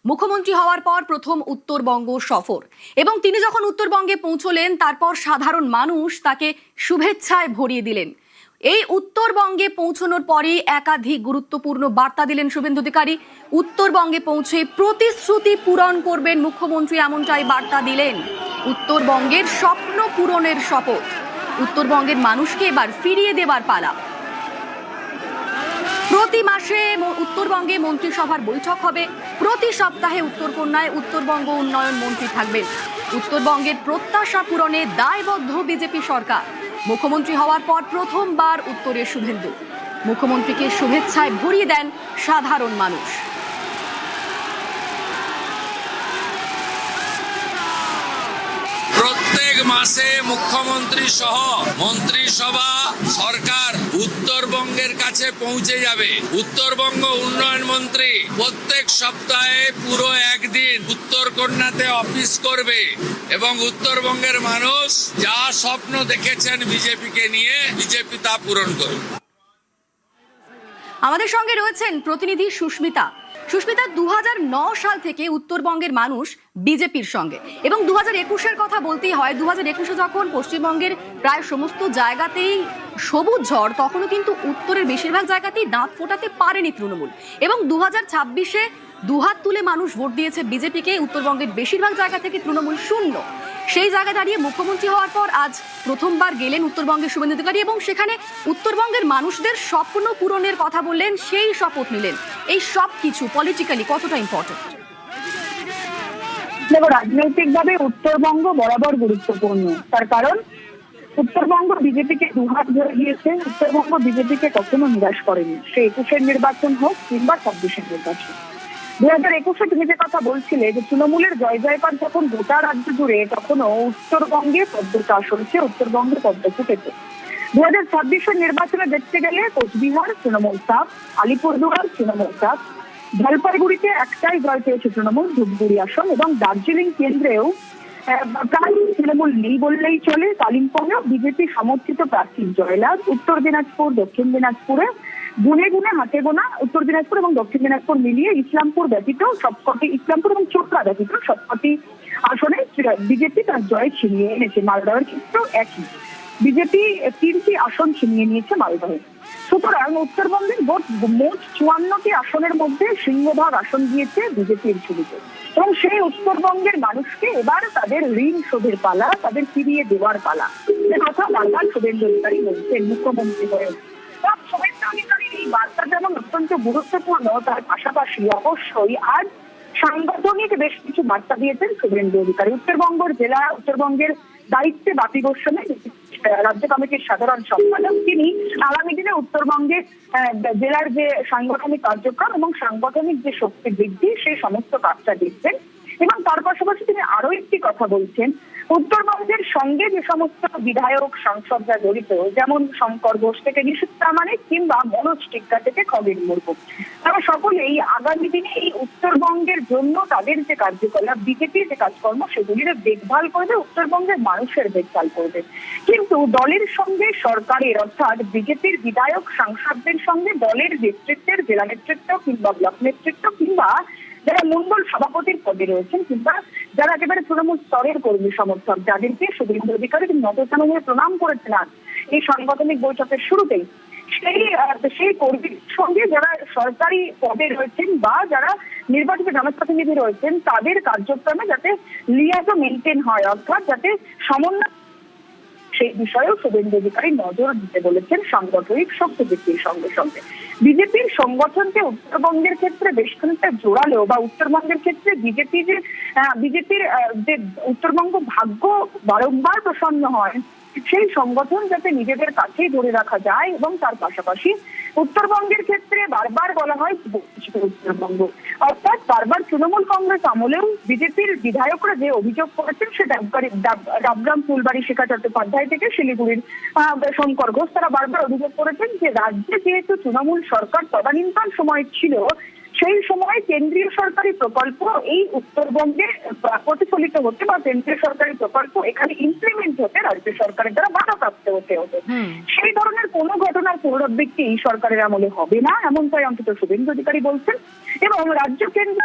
মুখ্যমন্ত্রী হওয়ার পর প্রথম উত্তরবঙ্গ সফর এবং তিনি যখন উত্তরবঙ্গে পৌঁছলেন তারপর সাধারণ মানুষ তাকে শুভেচ্ছায় ভরিয়ে দিলেন। এই উত্তরবঙ্গে পৌঁছানোর পরে একাধিক গুরুত্বপূর্ণ বার্তা দিলেন শুভেন্দু অধিকারী। উত্তরবঙ্গে পৌঁছে প্রতিশ্রুতি পূরণ করবেন মুখ্যমন্ত্রী, এমনটাই বার্তা দিলেন। উত্তরবঙ্গের স্বপ্ন পূরণের শপথ, উত্তরবঙ্গের মানুষকে এবার ফিরিয়ে দেবার পালা। প্রতি মাসে উত্তরবঙ্গে মন্ত্রিসভার বৈঠক হবে, প্রতি সপ্তাহে উত্তরকন্যায় উত্তরবঙ্গ উন্নয়ন মন্ত্রী থাকবেন। উত্তরবঙ্গের প্রত্যাশা পূরণে দায়বদ্ধ বিজেপি সরকার। মুখ্যমন্ত্রী হওয়ার পর প্রথমবার উত্তরে শুভেন্দু, মুখ্যমন্ত্রীকে শুভেচ্ছায় ভরিয়ে দেন সাধারণ মানুষ। প্রত্যেক মাসে মুখ্যমন্ত্রী সহ মন্ত্রিসভা সরকার উত্তরবঙ্গের কাছে পৌঁছে যাবে। উত্তরবঙ্গ উন্নয়ন মন্ত্রী প্রত্যেক সপ্তাহে পুরো একদিন উত্তরকন্যাতে অফিস করবে এবং উত্তরবঙ্গের মানুষ যা স্বপ্ন দেখেছেন বিজেপিকে নিয়ে, বিজেপি তা পূরণ করবে। আমাদের সঙ্গে রয়েছেন প্রতিনিধি সুস্মিতা। সুস্মিতা, 2009 সাল থেকে উত্তরবঙ্গের মানুষ বিজেপির সঙ্গে এবং 2021-এর কথা বলতেই হয়। 2021-এ যখন পশ্চিমবঙ্গের প্রায় সমস্ত জায়গাতেই সবুজ ঝড়, তখনও কিন্তু উত্তরের বেশিরভাগ জায়গাতেই দাঁত ফোটাতে পারেনি তৃণমূল এবং 2026-এ দুহাত তুলে মানুষ ভোট দিয়েছে বিজেপিকে। উত্তরবঙ্গের বেশিরভাগ জায়গা থেকে তৃণমূল শূন্য। সেই জায়গায় দাঁড়িয়ে মুখ্যমন্ত্রী হওয়ার পর আজ প্রথমবার গেলেন উত্তরবঙ্গের শুভেন্দু অধিকারী এবং সেখানে উত্তরবঙ্গের মানুষদের স্বপ্ন পূরণের কথা বললেন, সেই শপথ নিলেন। এই সব কিছু পলিটিক্যালি কতটা ইম্পর্টেন্ট? দেখো, রাজনৈতিকভাবে উত্তরবঙ্গ বরাবর গুরুত্বপূর্ণ। তার কারণ উত্তরবঙ্গ বিজেপিকে দুহাত ধরে দিয়েছে। উত্তরবঙ্গ বিজেপিকে কখনো নিরাশ করেনি, সে 21-এর নির্বাচন হোক কিংবা 26-এর নির্বাচন। 2021-এ তুমি যে কথা বলছিলে যে তৃণমূলের জয় জয়কার যখন গোটা রাজ্য জুড়ে, তখনও উত্তরবঙ্গে পদ্ম চাষ হয়েছে, উত্তরবঙ্গে পদ্ম ফুটেছে। 2026-এর নির্বাচনে দেখতে গেলে কোচবিহার তৃণমূল চাপ, আলিপুরদুয়ার তৃণমূল চাপ, জলপাইগুড়িতে একটাই জয় পেয়েছে তৃণমূল, ধূপগুড়ি আসন, এবং দার্জিলিং কেন্দ্রেও প্রায় তৃণমূল নেই বললেই চলে। কালিম্পংয়েও বিজেপি সমর্থিত প্রার্থীর জয়লাভ। উত্তর দিনাজপুর, দক্ষিণ দিনাজপুরে গুনে গুনে হাতে গোনা, উত্তর দিনাজপুর এবং দক্ষিণ দিনাজপুর মিলিয়ে ইসলামপুর ব্যতীত সবকটি, ইসলামপুর এবং চোপড়া ব্যতীত সবকটি আসনে বিজেপি তার জয় ছিনিয়ে এনেছে। মালদহের ক্ষেত্রেও একই, বিজেপি 3টি আসন ছিনিয়ে নিয়েছে মালদহে। সুতরাং উত্তরবঙ্গের মোট 54টি আসনের মধ্যে সিংহভাগ আসন দিয়েছে বিজেপির ঝুলিতে এবং সেই উত্তরবঙ্গের মানুষকে এবার তাদের ঋণ শোধের পালা, তাদের ফিরিয়ে দেওয়ার পালা। এ কথা বারবার শুভেন্দু অধিকারী বলছেন মুখ্যমন্ত্রী হয়ে। শুভেন্দু অধিকারীর এই বার্তা যেমন অত্যন্ত গুরুত্বপূর্ণ, তার পাশাপাশি অবশ্যই আজ সাংগঠনিক বেশ কিছু বার্তা দিয়েছেন শুভেন্দু অধিকারী। উত্তরবঙ্গের দায়িত্বে বাপি গোস্বামী, রাজ্য কমিটির সাধারণ সম্পাদক, তিনি আগামী দিনে উত্তরবঙ্গের জেলার যে সাংগঠনিক কার্যক্রম এবং সাংগঠনিক যে শক্তি বৃদ্ধি, সেই সমস্ত কাজটা দেখছেন। এবং তার পাশাপাশি তিনি আরো একটি কথা বলছেন, উত্তরবঙ্গের সঙ্গে যে সমস্ত বিধায়ক সাংসদরা জড়িত, যেমন শঙ্কর ঘোষ থেকে নিশীথ প্রামাণিক কিংবা মনোজ টিক্কা থেকে খগেন মুর্মু, তারা সকলেই আগামী দিনে এই উত্তরবঙ্গের জন্য তাদের যে কার্যকলাপ, বিজেপির যে কাজকর্ম, সেগুলির দেখভাল করবে, উত্তরবঙ্গের মানুষের দেখভাল করবে। কিন্তু দলের সঙ্গে সরকারের, অর্থাৎ বিজেপির বিধায়ক সাংসদদের সঙ্গে দলের নেতৃত্বের, জেলা নেতৃত্ব কিংবা ব্লক নেতৃত্ব কিংবা যারা মন্ডল সভাপতির পদে রয়েছেন কিংবা যারা একেবারে তৃণমূল স্তরের কর্মী সমর্থক, যাদেরকে শুভেন্দু অধিকারী তিনি নতজানুভাবে প্রণাম করেছেন এই সাংগঠনিক বৈঠকের শুরুতেই, সেই কর্মীর সঙ্গে যারা সরকারি পদে রয়েছেন বা যারা নির্বাচিত জনপ্রতিনিধি রয়েছেন, তাদের কার্যক্রমে যাতে লিয়াজো মেনটেন হয়, অর্থাৎ যাতে সমন্বয়, সেই বিষয়েও শুভেন্দু অধিকারী নজর দিতে বলেছেন সাংগঠনিক শক্তি বৃদ্ধির সঙ্গে সঙ্গে। বিজেপির সংগঠনকে উত্তরবঙ্গের ক্ষেত্রে বেশ খানিকটা জোরালো, বা উত্তরবঙ্গের ক্ষেত্রে বিজেপির যে উত্তরবঙ্গ ভাগ্য বারংবার প্রসন্ন হয়, সেই সংগঠন যাতে নিজেদের কাছেই ধরে রাখা যায়। এবং তার পাশাপাশি উত্তরবঙ্গের ক্ষেত্রে বারবার বলা হয় উত্তরবঙ্গ, অর্থাৎ বারবার তৃণমূল কংগ্রেস আমলেও বিজেপির বিধায়করা যে অভিযোগ করেছেন, সে ডাবগ্রাম, ফুলবাড়ি, শিখা চট্টোপাধ্যায় থেকে শিলিগুড়ির শঙ্কর ঘোষ, তারা বারবার অভিযোগ করেছেন যে রাজ্যে যেহেতু তৃণমূল সরকার তদানীন্তন সময় ছিল, সেই সময় কেন্দ্রীয় সরকারি প্রকল্প এই উত্তরবঙ্গে প্রতিফলিত হতে বা কেন্দ্রীয় সরকারি প্রকল্প এখানে ইমপ্লিমেন্ট হতে রাজ্য সরকারের দ্বারা বাধাপ্রাপ্ত হতে হতো। সেই ধরনের কোনো ঘটনার পুনরাবৃত্তি এই সরকারের আমলে হবে না, এমনটাই অন্তত শুভেন্দু অধিকারী বলছেন। এবং রাজ্য কেন্দ্র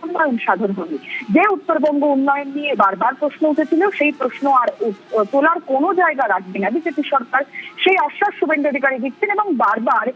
উন্নয়ন সাধন হবে। যে উত্তরবঙ্গ উন্নয়ন নিয়ে বারবার প্রশ্ন উঠেছিল, সেই প্রশ্ন আর তোলার কোনো জায়গা রাখবে না বিজেপি সরকার, সেই আশ্বাস শুভেন্দু অধিকারী দিচ্ছেন। এবং বারবার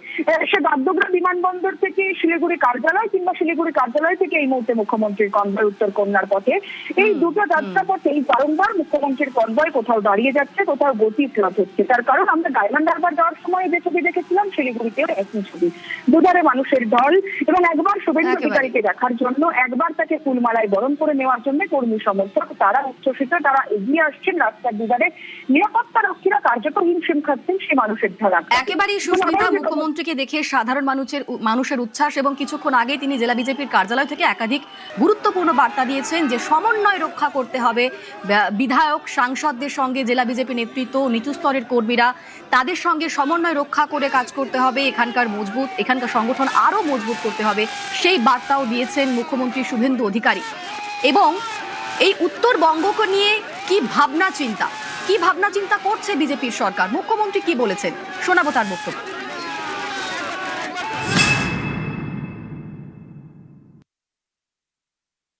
সে বাগডোগরা বিমানবন্দর থেকে শিলিগুড়ি কার্যালয় কিংবা শিলিগুড়ি কার্যালয় থেকে এই মুহূর্তে মুখ্যমন্ত্রীর কনভয় উত্তর কন্যার পথে, এই দুটো যাত্রাপথেই বারংবার মুখ্যমন্ত্রীর কনভয় কোথাও দাঁড়িয়ে যাচ্ছে, কোথাও গতি ফ্লাট হচ্ছে। তার কারণ আমরা ডায়মন্ড হারবার যাওয়ার সময় যে ছবি দেখেছিলাম, শিলিগুড়িতেও একই ছবি, দুধারে মানুষের ঢল। এবং একবার শুভেন্দু অধিকারীকে দেখার জন্য, একবার তাকে ফুলমালায় বরণ করে নেওয়ার জন্য কর্মী সমর্থক তারা উচ্ছ্বসিত, তারা এগিয়ে আসছেন রাস্তার দুধারে। নিরাপত্তা রক্ষীরা কার্যত হিমশিম খাচ্ছেন সেই মানুষের ঢল। একেবারেই সুস্মিতা, মুখ্যমন্ত্রীকে দেখে সাধারণ মানুষের উচ্ছ্বাস। এবং কিছুক্ষণ আগে তিনি জেলা বিজেপির কার্যালয় থেকে একাধিক গুরুত্বপূর্ণ বার্তা দিয়েছেন যে সমন্বয় রক্ষা করতে হবে বিধায়ক সাংসদদের সঙ্গে, জেলা বিজেপি নেতৃত্ব, নিচু স্তরের কর্মীরা, তাদের সঙ্গে সমন্বয় রক্ষা করে কাজ করতে হবে, এখানকার সংগঠন আরো মজবুত করতে হবে, সেই বার্তাও দিয়েছেন মুখ্যমন্ত্রী শুভেন্দু অধিকারী। এবং এই উত্তরবঙ্গকে নিয়ে কি ভাবনা চিন্তা করছে বিজেপির সরকার, মুখ্যমন্ত্রী কি বলেছেন, শোনাবো তার বক্তব্য।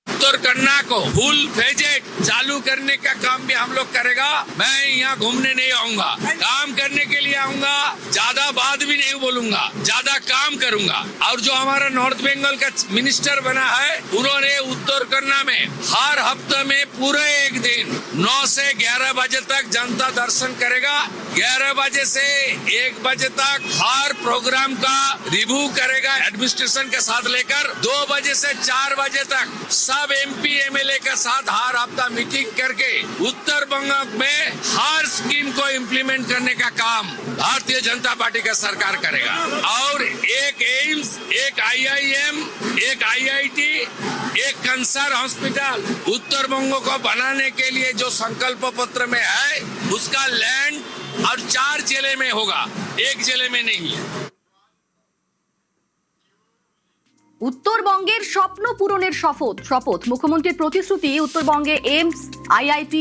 उत्तर कन्या को फुल फेजेड चालू करने का काम भी हम लोग करेगा। मैं यहाँ घूमने नहीं आऊंगा, काम करने के लिए आऊंगा। ज्यादा बात भी नहीं बोलूंगा, ज्यादा काम करूंगा। और जो हमारा नॉर्थ बंगाल का मिनिस्टर बना है, उन्होंने उत्तर कन्या में हर हफ्ते में पूरे एक दिन 9 से 11 बजे तक जनता दर्शन करेगा। 11 बजे से 1 बजे तक हर प्रोग्राम का रिव्यू करेगा एडमिनिस्ट्रेशन के साथ लेकर। 2 बजे से 4 बजे तक सब MP MLA के साथ हर हफ्ता मीटिंग करके उत्तर बंग में हर स्कीम को इम्प्लीमेंट करने का काम भारतीय जनता पार्टी का सरकार करेगा। और एक एम्स, एक IIM, एक IIT, एक कैंसर हॉस्पिटल उत्तर बंग को बनाने के लिए जो संकल्प पत्र में है, उसका लैंड और 4 जिले में होगा, एक जिले में नहीं है। উত্তরবঙ্গের স্বপ্ন পূরণের শপথ মুখ্যমন্ত্রীর প্রতিশ্রুতি, উত্তরবঙ্গে এইমস, IIT,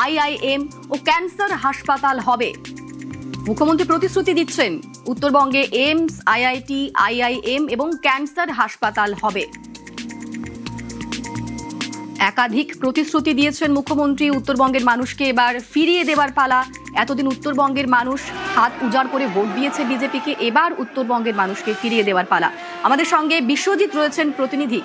IIM ও ক্যান্সার হাসপাতাল হবে। মুখ্যমন্ত্রী প্রতিশ্রুতি দিচ্ছেন উত্তরবঙ্গে এইমস, IIT, IIM এবং ক্যান্সার হাসপাতাল হবে। একাধিক প্রতিশ্রুতি দিয়েছেন মুখ্যমন্ত্রী। উত্তরবঙ্গের মানুষকে এবার ফিরিয়ে দেবার পালা। এতদিন উত্তরবঙ্গের মানুষ হাত উজাড় করে ভোট দিয়েছে বিজেপিকে, এবার উত্তরবঙ্গের মানুষকে ফিরিয়ে দেওয়ার পালা। আমাদের সঙ্গে বিশ্বজিৎ রয়েছেন প্রতিনিধি।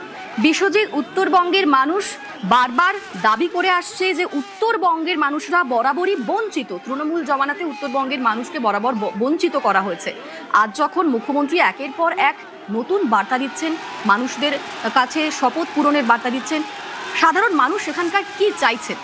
বিশ্বজিৎ, উত্তরবঙ্গের মানুষ বারবার দাবি করে আসছে যে উত্তরবঙ্গের মানুষরা বরাবরই বঞ্চিত, তৃণমূল জমানাতে উত্তরবঙ্গের মানুষকে বরাবর বঞ্চিত করা হয়েছে। আজ যখন মুখ্যমন্ত্রী একের পর এক নতুন বার্তা দিচ্ছেন, মানুষদের কাছে শপথ পূরণের বার্তা দিচ্ছেন, সাধারণ মানুষ সেখানকার কি চাইছেন?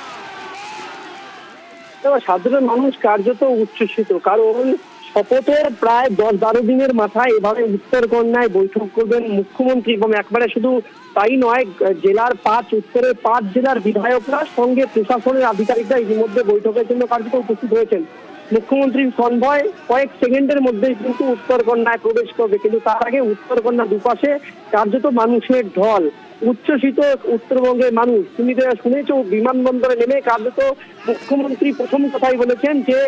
সাধারণ মানুষ কার্যত উচ্ছ্বসিত, কারণ শপথের প্রায় 10-12 দিনের মাথায় এভাবে উত্তরকন্যায় বৈঠক করবেন মুখ্যমন্ত্রী। এবং একবারে শুধু তাই নয়, জেলার উত্তরের 5 জেলার বিধায়করা সঙ্গে প্রশাসনের আধিকারিকরা ইতিমধ্যে বৈঠকের জন্য কার্যত উপস্থিত হয়েছেন। মুখ্যমন্ত্রীর কনভয় কয়েক সেকেন্ডের মধ্যেই কিন্তু উত্তরকন্যায় প্রবেশ করবে, কিন্তু তার আগে উত্তরকন্যা দুপাশে কার্যত মানুষের ঢল। উচ্ছ্বসিত উত্তরবঙ্গের মানুষ। তুমি শুনেছো, বিমানবন্দরে নেমে কার্যত মুখ্যমন্ত্রী প্রথম কথাই বলেছেন যে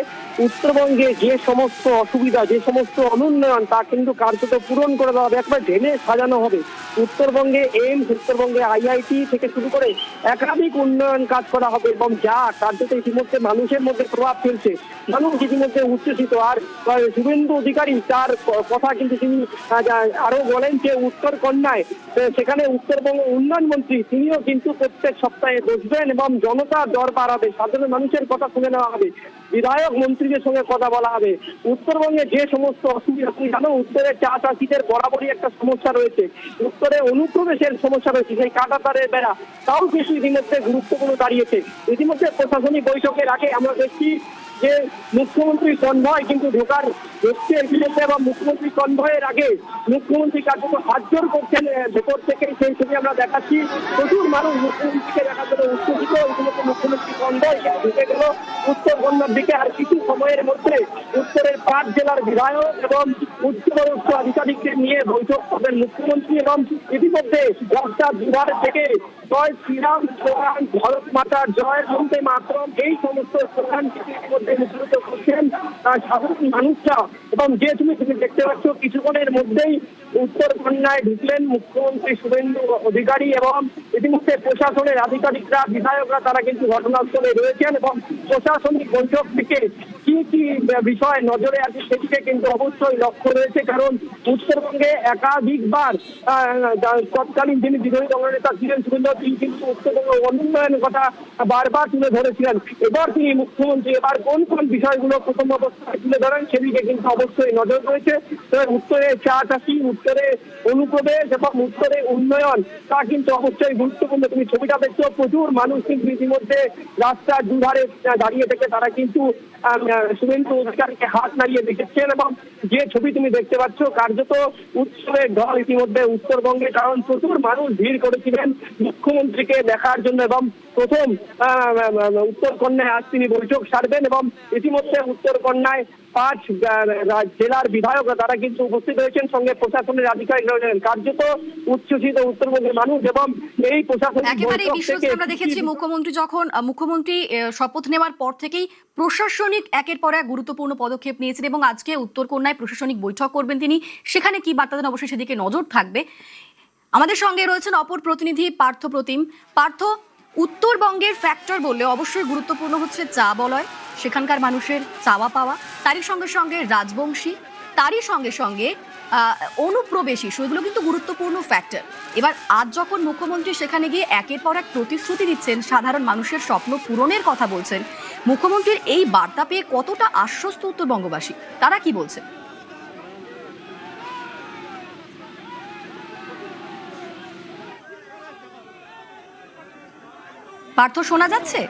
উত্তরবঙ্গে যে সমস্ত অসুবিধা, যে সমস্ত অনুন্নয়ন, তা কিন্তু কার্যত পূরণ করে দেওয়া হবে, একবার ঢেলে সাজানো হবে। উত্তরবঙ্গে এইমস, উত্তরবঙ্গে IIT থেকে শুরু করে একাধিক উন্নয়ন কাজ করা হবে, এবং যা কার্যত ইতিমধ্যে মানুষের মধ্যে প্রভাব ফেলছে। মানুষ ইতিমধ্যে উচ্ছ্বসিত। আর শুভেন্দু অধিকারী তার কথা কিন্তু তিনি আরো বলেন যে উত্তরকন্যায় সেখানে উত্তরবঙ্গ উন্নয়ন মন্ত্রী তিনিও কিন্তু প্রত্যেক সপ্তাহে বসবেন এবং জনতার দরবার হবে, সাধারণ মানুষের কথা শুনে নেওয়া হবে, বিধায়ক মন্ত্রীদের সঙ্গে কথা বলা হবে। উত্তরবঙ্গে যে সমস্ত অসুবিধা, তুমি জানো উত্তরের চা চাষিদের বরাবরই একটা সমস্যা রয়েছে, উত্তরে অনুপ্রবেশের সমস্যা রয়েছে, সেই কাঁটাতারের বেড়া, তাও কিন্তু ইতিমধ্যে গুরুত্বপূর্ণ দাঁড়িয়েছে। ইতিমধ্যে প্রশাসনিক বৈঠকের আগে আমরা দেখছি যে মুখ্যমন্ত্রী কনভয় কিন্তু ঢুকছে ইতিমধ্যে, এবং মুখ্যমন্ত্রী কনভয়ের আগে মুখ্যমন্ত্রী কার্যত হাত জোর করছেন ভেতর থেকে, সেই ছবি আমরা দেখাচ্ছি। প্রচুর মানুষ মুখ্যমন্ত্রীকে দেখার জন্য উচ্ছ্বসিত। ইতিমধ্যে মুখ্যমন্ত্রী কনভয় ঢুকে গেল উত্তরবঙ্গের দিকে। আর কিছু সময়ের মধ্যে উত্তরের 5 জেলার বিধায়ক এবং উচ্চপদস্থ আধিকারিকদের নিয়ে বৈঠক করবেন মুখ্যমন্ত্রী। এবং ইতিমধ্যে রাস্তার দুধার থেকে জয় শ্রীরাম স্লোগান, ভারত মাতার জয়, বন্দে মাতরম, এই সমস্ত স্লোগান ইতিমধ্যে কাজে মুখরিত করছেন সাধারণ মানুষরা। এবং যে তুমি দেখতে পাচ্ছ কিছুক্ষণের মধ্যেই উত্তরকন্যায় ঢুকলেন মুখ্যমন্ত্রী শুভেন্দু অধিকারী এবং ইতিমধ্যে প্রশাসনের আধিকারিকরা বিধায়করা তারা কিন্তু ঘটনাস্থলে রয়েছেন এবং প্রশাসনিক বৈঠক থেকে কি কি বিষয় নজরে আছে সেদিকে কিন্তু অবশ্যই লক্ষ্য রয়েছে। কারণ উত্তরবঙ্গে একাধিকবার তৎকালীন যিনি বিরোধী দলনেতা ছিলেন শুভেন্দু তিনি কিন্তু উত্তরবঙ্গ উন্নয়নের কথা বারবার তুলে ধরেছিলেন। এবার তিনি মুখ্যমন্ত্রী এবার কোন কোন বিষয়গুলো প্রথম অবস্থায় তুলে ধরেন সেদিকে কিন্তু অবশ্যই নজর রয়েছে। উত্তরে চা চাষি, উত্তরে অনুপ্রবেশ এবং উত্তরে উন্নয়ন তা কিন্তু অবশ্যই গুরুত্বপূর্ণ। তুমি ছবিটা দেখছো, প্রচুর মানুষ কিন্তু ইতিমধ্যে রাস্তার দুধারে দাঁড়িয়ে থেকে তারা কিন্তু শুভেন্দু অধিকারীকে হাত নাড়িয়ে দেখেছেন এবং যে ছবি তুমি দেখতে পাচ্ছ কার্যত উৎসবের ঢল ইতিমধ্যে উত্তরবঙ্গে। কারণ প্রচুর মানুষ ভিড় করেছিলেন মুখ্যমন্ত্রীকে দেখার জন্য এবং প্রথম উত্তরকন্যায় আজ তিনি বৈঠক সারবেন এবং ইতিমধ্যে উত্তরকন্যায় 5 জেলার বিধায়করা তারা কিন্তু উপস্থিত হয়েছেন, সঙ্গে প্রশাসনের আধিকারিক রয়েছেন। কার্যত উচ্ছ্বসিত উত্তরবঙ্গের মানুষ এবং এই প্রশাসনিক একেবারে বৈঠক বিশ্বস্ত থেকে আমরা দেখেছি মুখ্যমন্ত্রী শপথ নেওয়ার পর থেকেই প্রশাসনিক একের পর এক গুরুত্বপূর্ণ পদক্ষেপ নিয়েছেন এবং আজকে উত্তরকন্যায় প্রশাসনিক বৈঠক করবেন তিনি। সেখানে কি বার্তা দেন অবশ্যই সেদিকে নজর থাকবে। আমাদের সঙ্গে রয়েছেন অপর প্রতিনিধি পার্থ প্রতিম। পার্থ, উত্তরবঙ্গের ফ্যাক্টর বললে অবশ্যই গুরুত্বপূর্ণ হচ্ছে চা বলয়, সেখানকার মানুষের চাওয়া পাওয়া, তারই সঙ্গে সঙ্গে রাজবংশী, তারই সঙ্গে সঙ্গে অনুপ্রবেশ ইস্যু, এগুলো কিন্তু গুরুত্বপূর্ণ ফ্যাক্টর। এবার আজ যখন মুখ্যমন্ত্রী সেখানে গিয়ে একের পর এক প্রতিশ্রুতি দিচ্ছেন, সাধারণ মানুষের স্বপ্ন পূরণের কথা বলছেন, মুখ্যমন্ত্রীর এই বার্তা পেয়ে কতটা আশ্বস্ত উত্তরবঙ্গবাসী, তারা কি বলছেন? পার্থ, শোনা যাচ্ছে?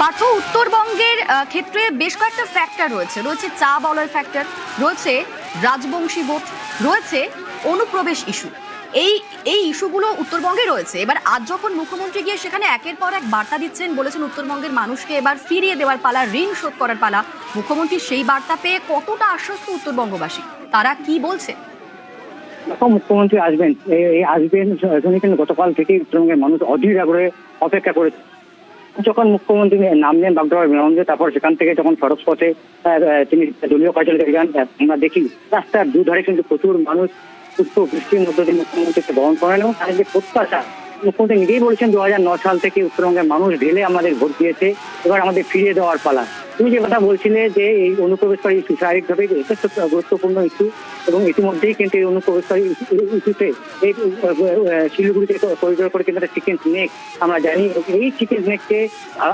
পার্থ, উত্তরবঙ্গের ক্ষেত্রে বেশ কয়েকটা ফ্যাক্টর রয়েছে চা বলয় ফ্যাক্টর, রয়েছে রাজবংশী ভোট, রয়েছে অনুপ্রবেশ ইস্যু। এই ইস্যুগুলো উত্তরবঙ্গে রয়েছে। এবার আজ যখন মুখ্যমন্ত্রী গিয়ে সেখানে একের পর এক বার্তা দিচ্ছেন, বলেছেন উত্তরবঙ্গের মানুষকে এবার ফিরিয়ে দেওয়ার পালা, ঋণ শোধ করার পালা, মুখ্যমন্ত্রী সেই বার্তা পেয়ে কতটা আশ্বস্ত উত্তরবঙ্গবাসী, তারা কি বলছে? মুখ্যমন্ত্রী আসবেন কিন্তু গতকাল থেকে উত্তরবঙ্গের মানুষ অধীর আগ্রহে অপেক্ষা করেছে। যখন মুখ্যমন্ত্রী নামলেন বাগডোগরা বিমানবন্দরে, তারপর সেখান থেকে যখন সড়ক পথে তিনি দলীয় কার্যালয়ে যান, আমরা দেখি রাস্তার দুধারে কিন্তু প্রচুর মানুষ পুষ্প বৃষ্টির মধ্যে দিয়ে মুখ্যমন্ত্রীকে বরণ করেন এবং তাদের যে প্রত্যাশা, মুখ্যমন্ত্রী নিজেই বলেছেন 2009 সাল থেকে উত্তরবঙ্গের মানুষ ঢেলে আমাদের ভোট দিয়েছে, এবার আমাদের ফিরিয়ে দেওয়ার পালা। তুমি যে কথা বলছিলে যে এই অনুপ্রবেশকারী ইস্যু শারীরিকভাবে যথেষ্ট গুরুত্বপূর্ণ ইস্যু এবং ইতিমধ্যেই কিন্তু এই অনুপ্রবেশকারী ইস্যুতে এই শিলিগুড়িতে করিডোর করে কিন্তু একটা চিকেন স্নেক আমরা জানি। এই চিকেন স্নেককে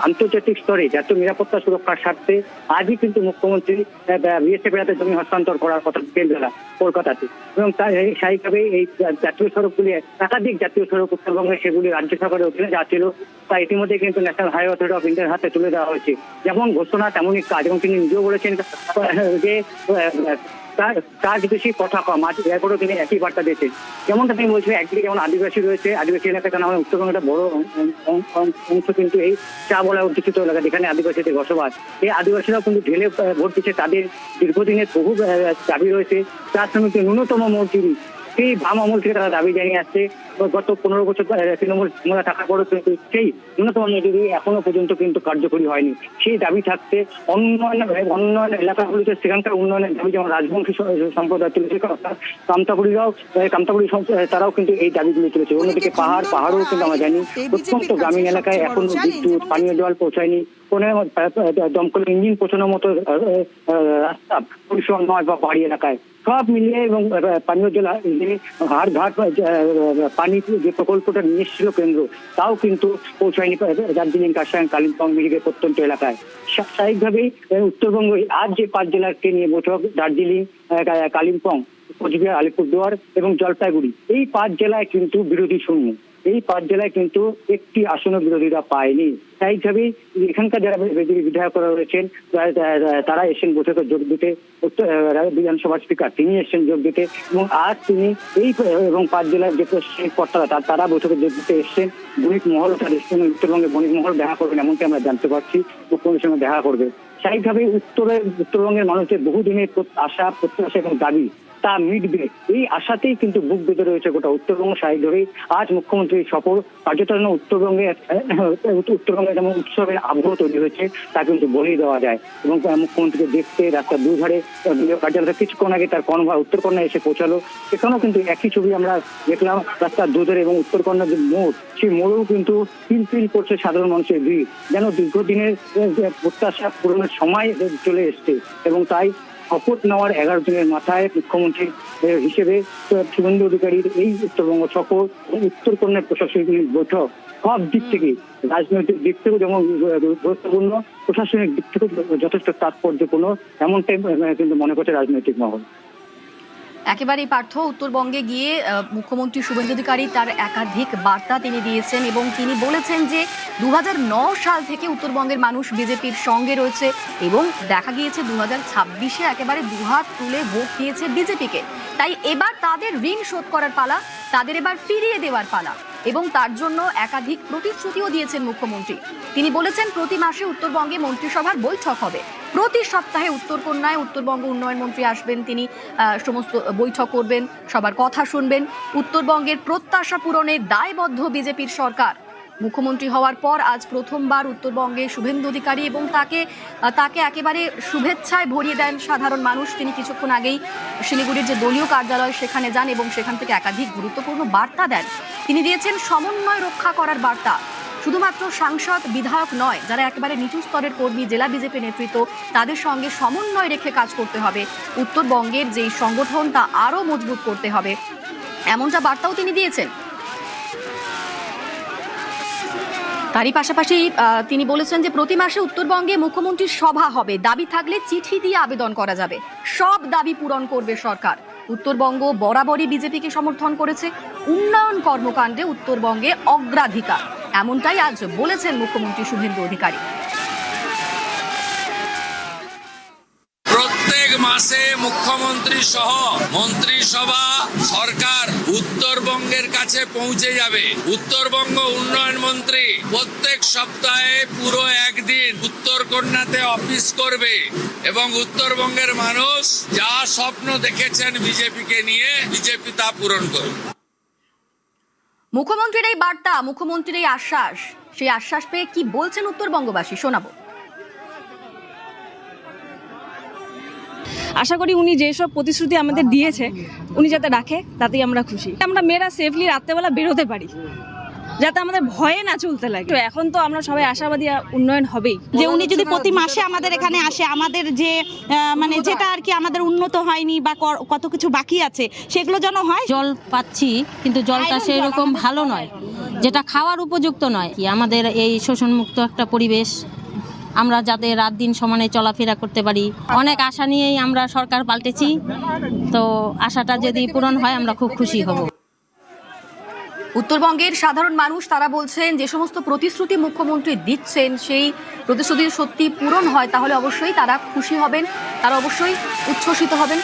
আন্তর্জাতিক স্তরে জাতীয় নিরাপত্তা সুরক্ষার স্বার্থে আজই কিন্তু মুখ্যমন্ত্রী বিএসএফ এর হাতে জমি হস্তান্তর করার কথা কেন্দ্রা কলকাতাতে এবং তার স্বাভাবিকভাবে এই জাতীয় সড়কগুলি একাধিক জাতীয় সড়ক উত্তরবঙ্গে সেগুলি রাজ্য সরকারের অধীনে যা ছিল তা ইতিমধ্যে কিন্তু ন্যাশনাল হাইওয়ে অথরিটি অফ ইন্ডিয়ার হাতে তুলে দেওয়া হয়েছে। যেমন ঘোষণা তেমনই কাজ এবং তিনি নিজেও বলেছেন যে কাজ বেশি কথা কম, আজ এরপরও তিনি একই বার্তা দিয়েছেন। যেমনটা তিনি বলছেন একদিকে যেমন আদিবাসী রয়েছে, আদিবাসী এলাকা কেন আমাদের উত্তরবঙ্গের একটা বড় অংশ কিন্তু এই চা বলা অধ্যুষিত এলাকা যেখানে আদিবাসীদের বসবাস, এই আদিবাসীরাও কিন্তু ঢেলে ভোট দিচ্ছে। তাদের দীর্ঘদিনের বহু দাবি রয়েছে, তার সঙ্গে ন্যূনতম মজুরি সেই বাম আমল থেকে তারা দাবি জানিয়ে আসছে। গত 15 বছর তৃণমূল থাকার পরেও কিন্তু সেই ন্যূনতম মজুরি এখনো পর্যন্ত কিন্তু কার্যকরী হয়নি। সেই দাবি থাকতে অন্যান্য এলাকাগুলিতে সেখানকার উন্নয়নের দাবি, যেমন রাজবংশী সম্প্রদায় তুলেছে, কামতাপুরি তারাও কিন্তু এই দাবিগুলি তুলেছে। অন্যদিকে পাহাড়ও কিন্তু আমরা জানি অত্যন্ত গ্রামীণ এলাকায় এখনো বিদ্যুৎ, পানীয় জল পৌঁছায়নি, কোনো দমকল ইঞ্জিন পৌঁছানোর মতো রাস্তা পরিষেবা নয় বা পাহাড়ি এলাকায়। সব মিলিয়ে এবং পানীয় জল হাড় ঘাট পানি যে প্রকল্পটা নিয়ে এসেছিল কেন্দ্র, তাও কিন্তু পৌঁছায়নি দার্জিলিং, কার্শিয়াং, কালিম্পং, মিরিকের প্রত্যন্ত এলাকায়। স্বাভাবিকভাবেই উত্তরবঙ্গ আজ যে 5 জেলাকে নিয়ে বৈঠক, দার্জিলিং, কালিম্পং, কোচবিহার, আলিপুরদুয়ার এবং জলপাইগুড়ি, এই 5 জেলায় কিন্তু বিরোধী শূন্য। এই 5 জেলায় কিন্তু একটি আসনও বিরোধীরা পায়নি। স্বাভাবিকভাবেই এখানকার যারা বিধায়করা রয়েছেন তারা এসেছেন বৈঠকে যোগ দিতে। বিধানসভার স্পিকার তিনি এসেছেন যোগ দিতে এবং আজ তিনি এই এবং 5 জেলার যে কর্তারা তারা বৈঠকে যোগ দিতে এসেছেন। বণিক মহল তাদের সঙ্গে উত্তরবঙ্গে বণিক মহল দেখা করবেন এমনকি আমরা জানতে পারছি, মুখ্যমন্ত্রীর সঙ্গে দেখা করবে। স্বাভাবিকভাবে উত্তরবঙ্গের মানুষের বহুদিনের আশা প্রত্যাশা এবং দাবি তা মিটবে, এই আশাতেই কিন্তু বুক বেঁধে রয়েছে গোটা উত্তরবঙ্গ সাইড ধরেই আজ মুখ্যমন্ত্রীর সফর। কার্যত উত্তরবঙ্গে যেমন উৎসবের আবহ তৈরি হয়েছে তা কিন্তু বলেই দেওয়া যায়। এবং মুখ্যমন্ত্রীকে দেখতে রাস্তার দুধারে কার্যালয় কিছুক্ষণ আগে তার কনভয় উত্তরকন্যায় এসে পৌঁছালো, সেখানেও কিন্তু একই ছবি আমরা দেখলাম। রাস্তার দুধারে এবং উত্তরকন্যার যে মোড়, সেই মোড়েও কিন্তু পিলপিল করছে সাধারণ মানুষের ভিড়, যেন দীর্ঘদিনের প্রত্যাশা পূরণের সময় চলে এসছে। এবং তাই শপথ নেওয়ার 11 দিনের মাথায় মুখ্যমন্ত্রী হিসেবে শুভেন্দু অধিকারীর এই উত্তরবঙ্গ সফর, উত্তরকন্যার প্রশাসনিক বৈঠক সব দিক থেকে, রাজনৈতিক দিক থেকেও যেমন গুরুত্বপূর্ণ, প্রশাসনিক দিক থেকেও যথেষ্ট তাৎপর্যপূর্ণ, এমনটাই কিন্তু মনে করছে রাজনৈতিক মহল। একেবারেই পার্থ, উত্তরবঙ্গে গিয়ে মুখ্যমন্ত্রী শুভেন্দু অধিকারী তার একাধিক বার্তা তিনি দিয়েছেন এবং তিনি বলেছেন যে 2009 সাল থেকে উত্তরবঙ্গের মানুষ বিজেপির সঙ্গে রয়েছে এবং দেখা গিয়েছে 2026-এ একেবারে দুহাত তুলে ভোট দিয়েছে বিজেপিকে। তাই এবার তাদের ঋণ শোধ করার পালা, তাদের এবার ফিরিয়ে দেওয়ার পালা এবং তার জন্য একাধিক প্রতিশ্রুতিও দিয়েছেন মুখ্যমন্ত্রী। তিনি বলেছেন প্রতি মাসে উত্তরবঙ্গে মন্ত্রিসভার বৈঠক হবে, প্রতি সপ্তাহে উত্তরকন্যায় উত্তরবঙ্গ উন্নয়ন মন্ত্রী আসবেন, তিনি সমস্ত বৈঠক করবেন, সবার কথা শুনবেন। উত্তরবঙ্গের প্রত্যাশা পূরণের দায়বদ্ধ বিজেপির সরকার। মুখ্যমন্ত্রী হওয়ার পর আজ প্রথমবার উত্তরবঙ্গে শুভেন্দু অধিকারী এবং তাকে একেবারে শুভেচ্ছায় ভরিয়ে দেন সাধারণ মানুষ। তিনি কিছুক্ষণ আগেই শিলিগুড়ির যে দলীয় কার্যালয় সেখানে যান এবং সেখান থেকে একাধিক গুরুত্বপূর্ণ বার্তা দেন। তিনি দিয়েছেন সমন্বয় রক্ষা করার বার্তা। শুধুমাত্র সাংসদ বিধায়ক নয়, যারা একেবারে নিচু স্তরের কর্মী, জেলা বিজেপি নেতৃত্ব, তাদের সঙ্গে সমন্বয় রেখে কাজ করতে হবে। উত্তরবঙ্গের যেই সংগঠন তা আরো মজবুত করতে হবে, এমনটা বার্তাও তিনি দিয়েছেন। তারই পাশাপাশি তিনি বলেছেন যে প্রতি মাসে উত্তরবঙ্গে মুখ্যমন্ত্রীর সভা হবে, দাবি থাকলে চিঠি দিয়ে আবেদন করা যাবে, সব দাবি পূরণ করবে সরকার। উত্তরবঙ্গ বরাবরই বিজেপিকে সমর্থন করেছে, উন্নয়ন কর্মকাণ্ডে উত্তরবঙ্গে অগ্রাধিকার, এমনটাই আজ বলেছেন মুখ্যমন্ত্রী শুভেন্দু অধিকারী। প্রত্যেক মাসে মুখ্যমন্ত্রী সহ মন্ত্রিসভা সরকার উত্তরবঙ্গের কাছে পৌঁছে যাবে। উত্তরবঙ্গ উন্নয়ন মন্ত্রী প্রত্যেক সপ্তাহে পুরো একদিন উত্তরকন্যাতে অফিস করবে এবং উত্তরবঙ্গের মানুষ যা স্বপ্ন দেখেছেন বিজেপিকে নিয়ে, বিজেপি তা পূরণ করবে। মুখ্যমন্ত্রীর এই বার্তা, মুখ্যমন্ত্রীর এই আশ্বাস, সেই আশ্বাস পেয়ে কি বলছেন উত্তরবঙ্গবাসী শোনাবো। আশা করি উনি যেসব প্রতিশ্রুতি আমাদের দিয়েছে উনি যাতে রাখে, তাতেই আমরা খুশি। আমরা মেয়েরা সেফলি রাত্রেবেলা বেরোতে পারি, যাতে আমাদের ভয়ে না চলতে লাগে। এখন তো আমরা সবাই আশাবাদী উন্নয়ন হবেই। যে উনি যদি প্রতি মাসে আমাদের এখানে আসে, আমাদের যে মানে যেটা আর কি আমাদের উন্নত হয়নি বা কত কিছু বাকি আছে সেগুলো যেন হয়। জল পাচ্ছি কিন্তু জলটা সেরকম ভালো নয়, যেটা খাওয়ার উপযুক্ত নয়। আমাদের এই শোষণমুক্ত একটা পরিবেশ, আমরা যাতে রাত দিন সমানে চলাফেরা করতে পারি, অনেক আশা নিয়েই আমরা সরকার পাল্টেছি। তো আশাটা যদি পূরণ হয় আমরা খুব খুশি হব। উত্তরবঙ্গের সাধারণ মানুষ তারা বলছেন যে সমস্ত প্রতিশ্রুতি মুখ্যমন্ত্রী দিচ্ছেন সেই প্রতিশ্রুতি সত্যি পূরণ হয় তাহলে অবশ্যই তারা খুশি হবেন, তারা অবশ্যই উচ্ছ্বসিত হবেন।